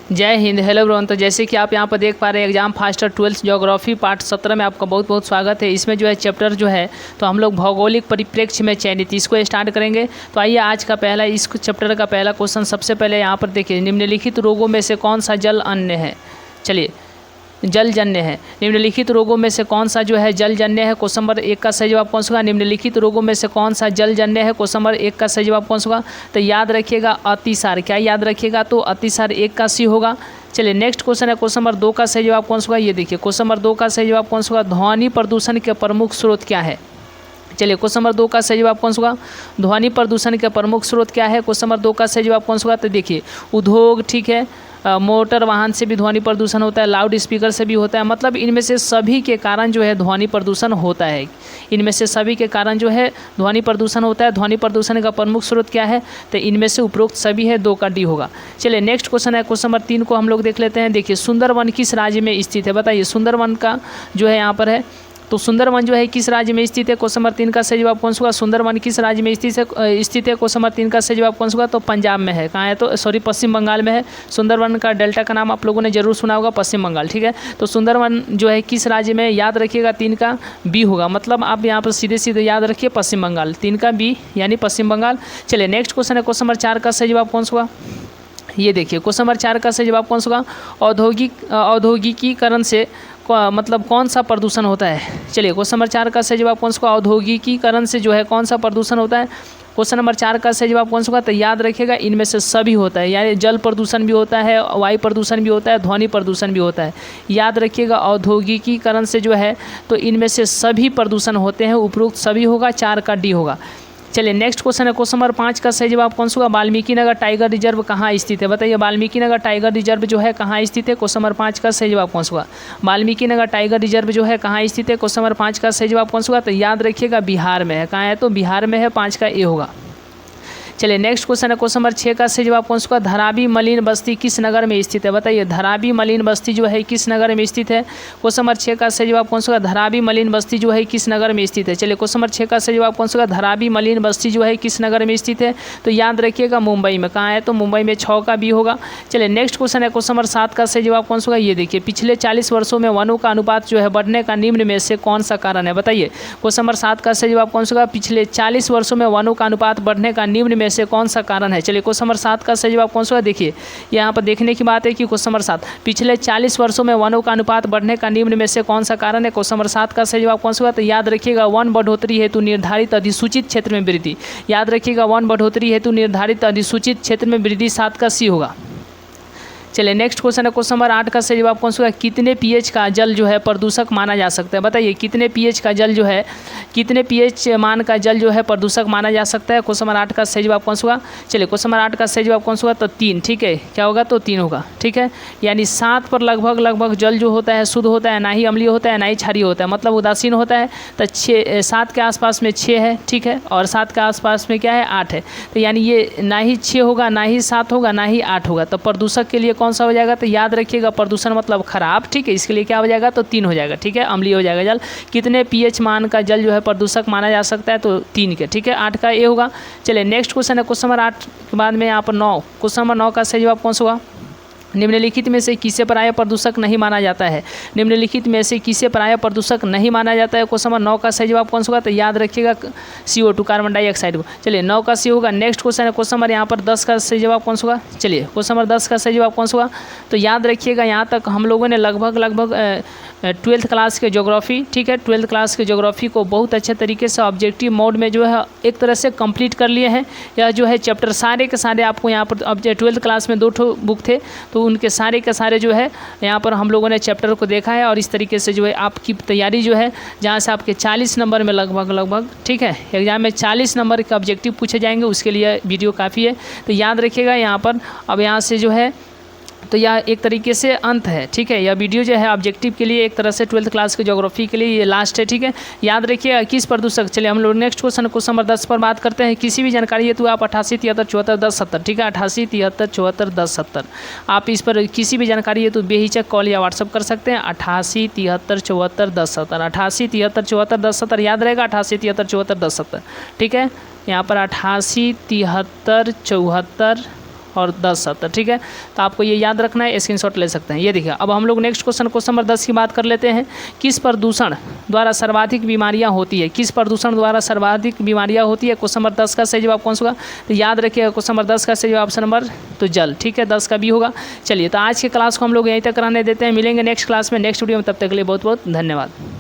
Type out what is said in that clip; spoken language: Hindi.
जय हिंद। Hello everyone. तो जैसे कि आप यहाँ पर देख पा रहे हैं exam faster 12th geography part 17 में आपका बहुत बहुत स्वागत है। इसमें जो है चैप्टर जो है तो हम लोग भौगोलिक परिप्रेक्ष्य में चयनित इसको स्टार्ट करेंगे। तो आइए आज का पहला इस चैप्टर का पहला क्वेश्चन सबसे पहले यहाँ पर देखिए, निम्नलिखित रोगों में से कौन सा जल अन्य है। चलिए, जलजन्य है। निम्नलिखित रोगों में से कौन सा जो है जलजन्य है। क्वेश्चन नंबर 1 का सही जवाब कौन सा होगा। निम्नलिखित रोगों में से कौन सा जलजन्य है। क्वेश्चन नंबर 1 का सही जवाब कौन सा होगा। तो याद रखिएगा अतिसार। क्या याद रखिएगा, तो अतिसार 1 का सी होगा। चलिए नेक्स्ट क्वेश्चन है क्वेश्चन नंबर 2 का सही जवाब कौन सा होगा। ये देखिए क्वेश्चन नंबर 2 का सही जवाब कौन सा होगा। ध्वनि प्रदूषण के प्रमुख स्रोत क्या है। चलिए क्वेश्चन नंबर 2 का सही जवाब कौन सा होगा। ध्वनि प्रदूषण के प्रमुख स्रोत क्या है। क्वेश्चन नंबर 2 का सही जवाब कौन सा होगा। तो देखिए उद्योग, ठीक है, मोटर वाहन से भी ध्वनि प्रदूषण होता है, लाउड स्पीकर से भी होता है। मतलब इनमें से सभी के कारण जो है ध्वनि प्रदूषण होता है। इनमें से सभी के कारण जो है ध्वनि प्रदूषण होता है। ध्वनि प्रदूषण का प्रमुख स्रोत क्या है, तो इनमें से उपरोक्त सभी है, 2 का डी होगा। चलिए नेक्स्ट क्वेश्चन है क्वेश्चन नंबर 3 को हम लोग देख लेते हैं। देखिए सुंदरवन किस राज्य में स्थित है। बताइए सुंदरवन का जो है यहाँ पर है, तो सुंदरवन जो है किस राज्य में स्थित है। क्वेश्चन नंबर 3 का सही जवाब कौन सा होगा। सुंदरवन किस राज्य में स्थित है। क्वेश्चन नंबर 3 का सही जवाब कौन सा होगा। तो पंजाब में है। कहाँ है, तो सॉरी पश्चिम बंगाल में है। सुंदरवन का डेल्टा का नाम आप लोगों ने जरूर सुना होगा, पश्चिम बंगाल, ठीक है। तो सुंदरवन जो है किस राज्य में, याद रखिएगा 3 का बी होगा। मतलब आप यहाँ पर सीधे सीधे याद रखिए पश्चिम बंगाल, 3 का बी यानी पश्चिम बंगाल। चलिए नेक्स्ट क्वेश्चन है क्वेश्चन नंबर 4 का सही जवाब कौन सा होगा। ये देखिए क्वेश्चन नंबर 4 का सही जवाब कौन सा होगा। औद्योगिकीकरण से मतलब कौन सा प्रदूषण होता है। चलिए क्वेश्चन नंबर 4 का सही जवाब कौन सा होगा। औद्योगिकीकरण से जो है कौन सा प्रदूषण होता है। क्वेश्चन नंबर 4 का सही जवाब कौन सा होगा। तो याद रखिएगा इनमें से सभी होता है, यानी जल प्रदूषण भी होता है, वायु प्रदूषण भी होता है, ध्वनि प्रदूषण भी होता है। याद रखिएगा औद्योगिकीकरण से जो है तो इनमें से सभी प्रदूषण होते हैं, उपरोक्त सभी होगा, 4 का डी होगा। चलिए नेक्स्ट क्वेश्चन है क्वेश्चन नंबर 5 का सही जवाब कौन सा होगा। वाल्मीकि नगर टाइगर रिजर्व कहाँ स्थित है। बताइए वाल्मीकि नगर टाइगर रिजर्व जो है कहाँ स्थित है। क्वेश्चन नंबर 5 का सही जवाब कौन सा होगा। वाल्मीकि नगर टाइगर रिजर्व जो है कहाँ स्थित है। क्वेश्चन नंबर 5 का सही जवाब कौन सा होगा। तो याद रखिएगा बिहार में है। कहाँ है, तो बिहार में है, 5 का ए होगा। चलिए नेक्स्ट क्वेश्चन है क्वेश्चन नंबर 6 का सही जवाब कौन सा होगा। धरावी मलिन बस्ती किस नगर में स्थित है। बताइए धरावी मलिन बस्ती जो है किस नगर में स्थित है। क्वेश्चन नंबर 6 का सही जवाब कौन सा होगा। धरावी मलिन बस्ती जो है किस नगर में स्थित है। चलिए क्वेश्चन नंबर 6 का सही जवाब कौन सा होगा। धरावी मलिन बस्ती जो है किस नगर में स्थित है। तो याद रखिएगा मुंबई में। कहाँ है, तो मुंबई में, 6 का बी होगा। चलिए नेक्स्ट क्वेश्चन है क्वेश्चन नंबर 7 का सही जवाब कौन सा होगा। ये देखिए पिछले 40 वर्षों में वनों का अनुपात जो है बढ़ने का निम्न में से कौन सा कारण है। बताइए क्वेश्चन नंबर 7 का सही जवाब कौन सा होगा। पिछले 40 वर्षों में वनों का अनुपात बढ़ने का निम्न में से कौन सा कारण है। चलिए क्वेश्चन नंबर 7 का सही जवाब कौन सा है। देखिए यहाँ पर देखने की बात है कि क्वेश्चन नंबर 7 पिछले 40 वर्षों में वनों का अनुपात बढ़ने का निम्न में से कौन सा कारण है। क्वेश्चन नंबर 7 का सही जवाब कौन सा होगा। तो याद रखिएगा वन बढ़ोतरी हेतु निर्धारित अधिसूचित क्षेत्र में वृद्धि। याद रखिएगा वन बढ़ोतरी हेतु निर्धारित अधिसूचित क्षेत्र में वृद्धि, 7 का सी होगा। चलिए नेक्स्ट क्वेश्चन है क्वेश्चन नंबर 8 का सही जवाब कौन सा होगा। कितने पीएच का जल जो है प्रदूषक माना जा सकता है। बताइए कितने पीएच का जल जो है, कितने पीएच मान का जल जो है प्रदूषक माना जा सकता है। क्वेश्चन नंबर 8 का सही जवाब कौन सा होगा। चलिए क्वेश्चन नंबर 8 का सही जवाब कौन सा होगा। तो 3, ठीक है, क्या होगा, तो 3 होगा, ठीक है। यानी 7 पर लगभग जल जो होता है शुद्ध होता है, ना ही अम्लीय होता है ना ही क्षारीय होता है, मतलब उदासीन होता है। तो 7 के आसपास में 6 है, ठीक है, और 7 के आसपास में क्या है, 8 है। तो यानी ये ना ही 6 होगा, ना ही 7 होगा, ना ही 8 होगा। तो प्रदूषक के लिए कौन सा हो जाएगा। तो याद रखिएगा प्रदूषण मतलब खराब, ठीक है, इसके लिए क्या हो जाएगा, तो 3 हो जाएगा, ठीक है, अम्लीय हो जाएगा जल। कितने पीएच मान का जल जो है प्रदूषक माना जा सकता है, तो 3 के, ठीक है, 8 का ए होगा। चलिए नेक्स्ट क्वेश्चन है क्वेश्चन नंबर 8 के बाद में यहाँ पर 9, क्वेश्चन नंबर 9 का सही जवाब कौन सा होगा। निम्नलिखित में से किसे पराया प्रदूषक नहीं माना जाता है। निम्नलिखित में से किसे पराया प्रदूषक नहीं माना जाता है। क्वेश्चन नंबर 9 का सही जवाब कौन सा होगा। तो याद रखिएगा CO2 कार्बन डाइऑक्साइड को। चलिए 9 का सी होगा। नेक्स्ट क्वेश्चन है क्वेश्चन नंबर यहाँ पर 10 का सही जवाब कौन सा होगा। चलिए क्वेश्चन नंबर 10 का सही जवाब कौन सा होगा। तो याद रखिएगा यहाँ तक हम लोगों ने लगभग 12th क्लास के ज्योग्राफी, ठीक है, 12th क्लास के ज्योग्राफी को बहुत अच्छे तरीके से ऑब्जेक्टिव मोड में जो है एक तरह से कंप्लीट कर लिए हैं। यह जो है चैप्टर सारे के सारे आपको यहाँ पर, अब 12th क्लास में 2 बुक थे तो उनके सारे के सारे जो है यहाँ पर हम लोगों ने चैप्टर को देखा है। और इस तरीके से जो है आपकी तैयारी जो है, जहाँ से आपके 40 नंबर में लगभग, ठीक है, एग्जाम में 40 नंबर के ऑब्जेक्टिव पूछे जाएंगे, उसके लिए वीडियो काफ़ी है। तो याद रखिएगा यहाँ पर, अब यहाँ से जो है तो यह एक तरीके से अंत है, ठीक है, यह वीडियो जो है ऑब्जेक्टिव के लिए एक तरह से 12th क्लास के ज्योग्राफी के लिए ये लास्ट है, ठीक है। याद रखिए किस प्रदूषक। चलिए हम लोग नेक्स्ट क्वेश्चन नंबर 10 पर बात करते हैं। किसी भी जानकारी हेतु आप 88 73 74 10 70, ठीक है, 88 73 74 10 70 आप इस पर किसी भी जानकारी हेतु बेहिचक कॉल या व्हाट्सअप कर सकते हैं। 88 73 74 10 70, 88 73 74 10 70 याद रहेगा, 88 73 74 10 70, ठीक है। यहाँ पर 88, 73, 74 और 10, 70। ठीक है, तो आपको ये याद रखना है, स्क्रीनशॉट ले सकते हैं। ये देखिए, अब हम लोग नेक्स्ट क्वेश्चन नंबर 10 की बात कर लेते हैं। किस प्रदूषण द्वारा सर्वाधिक बीमारियां होती है? किस प्रदूषण द्वारा सर्वाधिक बीमारियां होती है? क्वेश्चन नंबर 10 का सही जवाब कौन सा होगा? तो याद रखिएगा, क्वेश्चन नंबर 10 का सही जवाब ऑप्शन नंबर तो जल। ठीक है, 10 का भी होगा। चलिए, तो आज की क्लास को हम लोग यहीं तक कराने देते हैं। मिलेंगे नेक्स्ट क्लास में, नेक्स्ट वीडियो में। तब तक के लिए बहुत बहुत धन्यवाद।